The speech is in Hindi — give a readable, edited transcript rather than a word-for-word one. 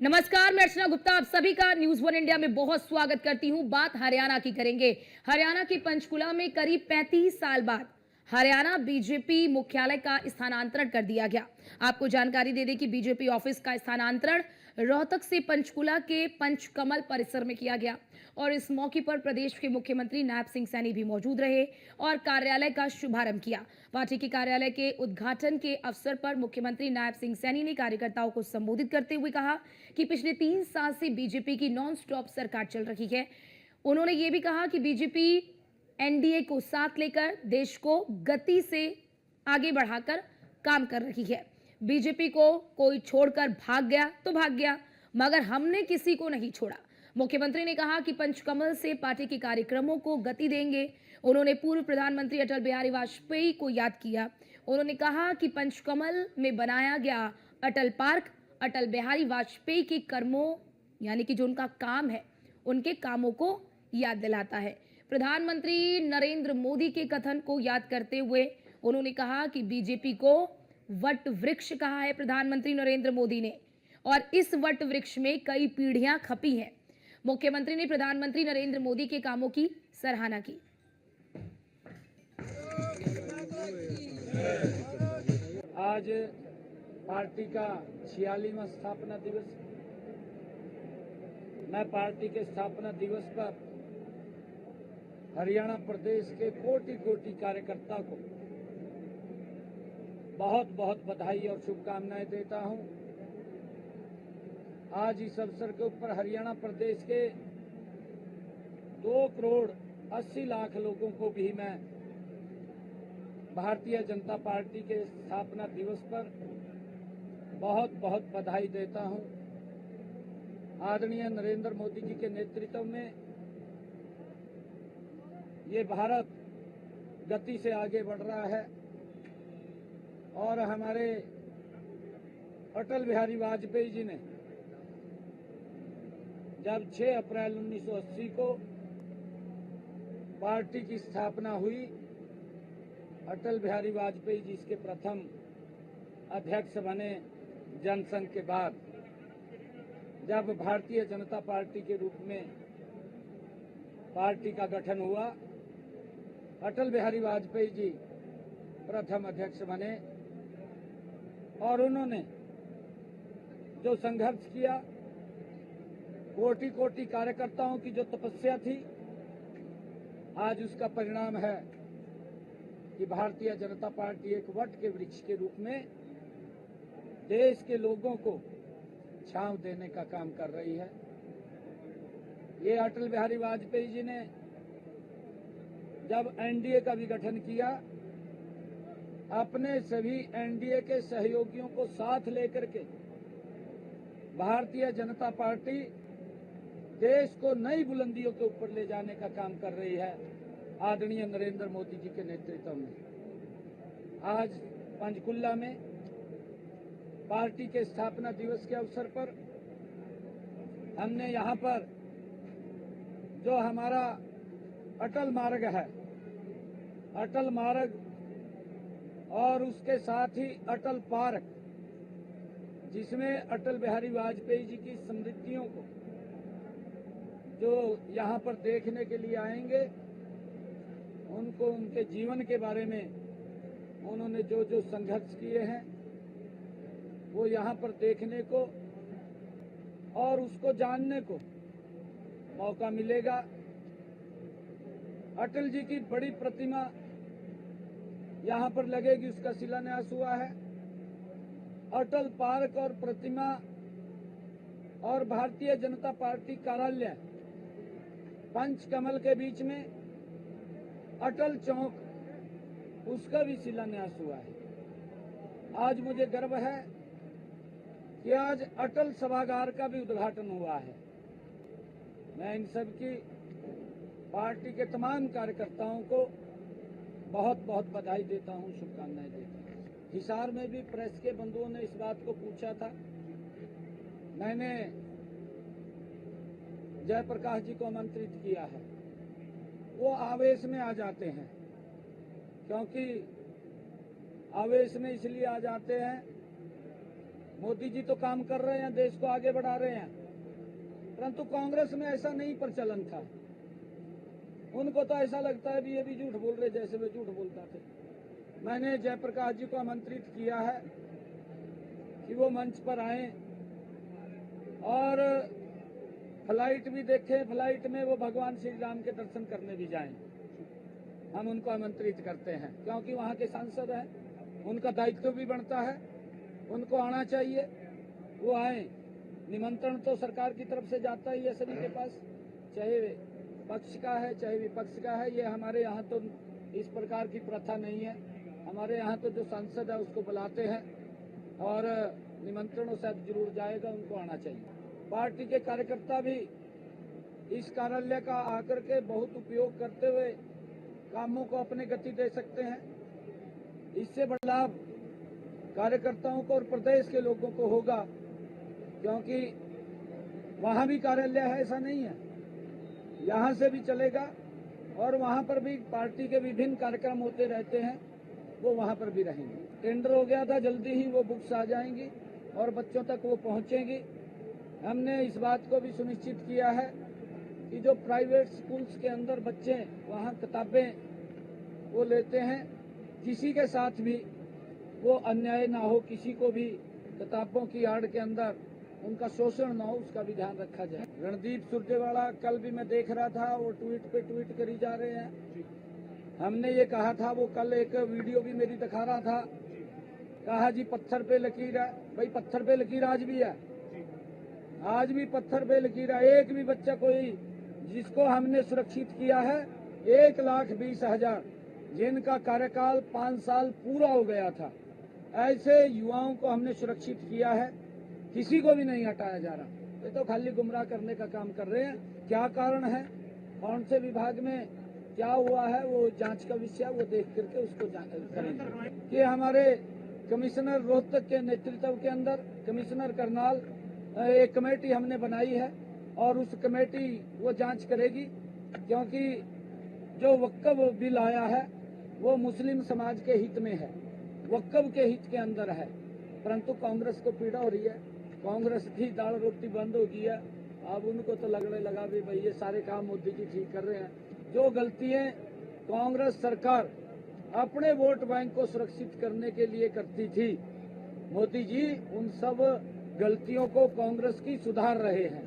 नमस्कार, मैं अर्चना गुप्ता आप सभी का न्यूज वन इंडिया में बहुत स्वागत करती हूं। बात हरियाणा की करेंगे। हरियाणा के पंचकुला में करीब 35 साल बाद हरियाणा बीजेपी मुख्यालय का स्थानांतरण कर दिया गया। आपको जानकारी दे दें कि बीजेपी ऑफिस का स्थानांतरण रोहतक से पंचकुला के पंचकमल परिसर में किया गया और इस मौके पर प्रदेश के मुख्यमंत्री नायब सिंह सैनी भी मौजूद रहे और कार्यालय का शुभारंभ किया। पार्टी के कार्यालय के उद्घाटन के अवसर पर मुख्यमंत्री नायब सिंह सैनी ने कार्यकर्ताओं को संबोधित करते हुए कहा कि पिछले 3 साल से बीजेपी की नॉन स्टॉप सरकार चल रही है। उन्होंने ये भी कहा कि बीजेपी एनडीए को साथ लेकर देश को गति से आगे बढ़ाकर काम कर रही है। बीजेपी को कोई छोड़कर भाग गया तो भाग गया, मगर हमने किसी को नहीं छोड़ा। मुख्यमंत्री ने कहा कि पंचकमल से पार्टी के कार्यक्रमों को गति देंगे। उन्होंने पूर्व प्रधानमंत्री अटल बिहारी वाजपेयी को याद किया। उन्होंने कहा कि पंचकमल में बनाया गया अटल पार्क अटल बिहारी वाजपेयी के कर्मों यानी कि जो उनका काम है उनके कामों को याद दिलाता है। प्रधानमंत्री नरेंद्र मोदी के कथन को याद करते हुए उन्होंने कहा कि बीजेपी को वट वृक्ष कहा है प्रधानमंत्री नरेंद्र मोदी ने और इस वट वृक्ष में कई पीढ़ियां खपी हैं। मुख्यमंत्री ने प्रधानमंत्री नरेंद्र मोदी के कामों की सराहना की। आज पार्टी का 46वां स्थापना दिवस। मैं पार्टी के स्थापना दिवस पर हरियाणा प्रदेश के कोटि कोटि कार्यकर्ता को बहुत बहुत बधाई और शुभकामनाएं देता हूं। आज इस अवसर के ऊपर हरियाणा प्रदेश के 2 करोड़ 80 लाख लोगों को भी मैं भारतीय जनता पार्टी के स्थापना दिवस पर बहुत बहुत बधाई देता हूं। आदरणीय नरेंद्र मोदी जी के नेतृत्व में ये भारत गति से आगे बढ़ रहा है और हमारे अटल बिहारी वाजपेयी जी ने जब 6 अप्रैल 1980 को पार्टी की स्थापना हुई, अटल बिहारी वाजपेयी जी इसके प्रथम अध्यक्ष बने। जनसंघ के बाद जब भारतीय जनता पार्टी के रूप में पार्टी का गठन हुआ, अटल बिहारी वाजपेयी जी प्रथम अध्यक्ष बने और उन्होंने जो संघर्ष किया, कोटि कोटि कार्यकर्ताओं की जो तपस्या थी, आज उसका परिणाम है कि भारतीय जनता पार्टी एक वट के वृक्ष के रूप में देश के लोगों को छांव देने का काम कर रही है। ये अटल बिहारी वाजपेयी जी ने जब एनडीए का भी गठन किया, अपने सभी एनडीए के सहयोगियों को साथ लेकर के भारतीय जनता पार्टी देश को नई बुलंदियों के ऊपर ले जाने का काम कर रही है। आदरणीय नरेंद्र मोदी जी के नेतृत्व में आज पंचकुला में पार्टी के स्थापना दिवस के अवसर पर हमने यहाँ पर जो हमारा अटल मार्ग है, अटल मार्ग और उसके साथ ही अटल पार्क, जिसमें अटल बिहारी वाजपेयी जी की स्मृतियों को जो यहाँ पर देखने के लिए आएंगे, उनको उनके जीवन के बारे में उन्होंने जो जो संघर्ष किए हैं वो यहाँ पर देखने को और उसको जानने को मौका मिलेगा। अटल जी की बड़ी प्रतिमा यहाँ पर लगेगी, उसका शिलान्यास हुआ है। अटल पार्क और प्रतिमा और भारतीय जनता पार्टी कार्यालय पंचकमल के बीच में अटल चौक, उसका भी शिलान्यास हुआ है। आज मुझे गर्व है कि आज अटल सभागार का भी उद्घाटन हुआ है। मैं इन सब की पार्टी के तमाम कार्यकर्ताओं को बहुत बहुत बधाई देता हूं, शुभकामनाएं देता हूं। हिसार में भी प्रेस के बंधुओं ने इस बात को पूछा था। मैंने जयप्रकाश जी को आमंत्रित किया है। वो आवेश में आ जाते हैं, क्योंकि आवेश में इसलिए आ जाते हैं मोदी जी तो काम कर रहे हैं, देश को आगे बढ़ा रहे हैं, परंतु कांग्रेस में ऐसा नहीं प्रचलन था। उनको तो ऐसा लगता है भी ये भी झूठ बोल रहे जैसे वे झूठ बोलता थे। मैंने जयप्रकाश जी को आमंत्रित किया है कि वो मंच पर आए और फ्लाइट भी देखें, फ्लाइट में वो भगवान श्री राम के दर्शन करने भी जाएं। हम उनको आमंत्रित करते हैं क्योंकि वहाँ के सांसद हैं, उनका दायित्व भी बनता है, उनको आना चाहिए, वो आए। निमंत्रण तो सरकार की तरफ से जाता ही है सभी के पास, चाहे पक्ष का है चाहे विपक्ष का है। ये हमारे यहाँ तो इस प्रकार की प्रथा नहीं है। हमारे यहाँ तो जो सांसद है उसको बुलाते हैं और निमंत्रणों से जरूर जाएगा, उनको आना चाहिए। पार्टी के कार्यकर्ता भी इस कार्यालय का आकर के बहुत उपयोग करते हुए कामों को अपने गति दे सकते हैं। इससे बड़ा लाभ कार्यकर्ताओं को और प्रदेश के लोगों को होगा, क्योंकि वहाँ भी कार्यालय है ऐसा नहीं है, यहाँ से भी चलेगा और वहाँ पर भी पार्टी के विभिन्न कार्यक्रम होते रहते हैं, वो वहाँ पर भी रहेंगे। टेंडर हो गया था, जल्दी ही वो बुक्स आ जाएंगी और बच्चों तक वो पहुँचेंगी। हमने इस बात को भी सुनिश्चित किया है कि जो प्राइवेट स्कूल्स के अंदर बच्चे वहाँ किताबें वो लेते हैं, किसी के साथ भी वो अन्याय ना हो, किसी को भी किताबों की आड़ के अंदर उनका शोषण ना हो, उसका भी ध्यान रखा जाए। रणदीप सुरजेवाला कल भी मैं देख रहा था, वो ट्वीट पे ट्वीट करी जा रहे हैं। हमने ये कहा था, वो कल एक वीडियो भी मेरी दिखा रहा था, कहा जी पत्थर पे लकीर है। भाई पत्थर पे लकीर आज भी है, आज भी पत्थर पे लकीर है। एक भी बच्चा कोई जिसको हमने सुरक्षित किया है 1,20,000 जिनका कार्यकाल 5 साल पूरा हो गया था, ऐसे युवाओं को हमने सुरक्षित किया है, किसी को भी नहीं हटाया जा रहा। ये तो खाली गुमराह करने का काम कर रहे हैं। क्या कारण है, कौन से विभाग में क्या हुआ है, वो जांच का विषय, वो देख करके उसको करेंगे। कि हमारे कमिश्नर रोहतक के नेतृत्व के अंदर कमिश्नर करनाल एक कमेटी हमने बनाई है और उस कमेटी वो जांच करेगी, क्योंकि जो वक्फ बिल आया है वो मुस्लिम समाज के हित में है, वक्फ के हित के अंदर है, परंतु कांग्रेस को पीड़ा हो रही है। कांग्रेस की दाल रोटी बंद हो गई है, अब उनको तो लगने लगा भी भाई ये सारे काम मोदी जी ठीक कर रहे हैं। जो गलतियां कांग्रेस सरकार अपने वोट बैंक को सुरक्षित करने के लिए करती थी, मोदी जी उन सब गलतियों को कांग्रेस की सुधार रहे हैं।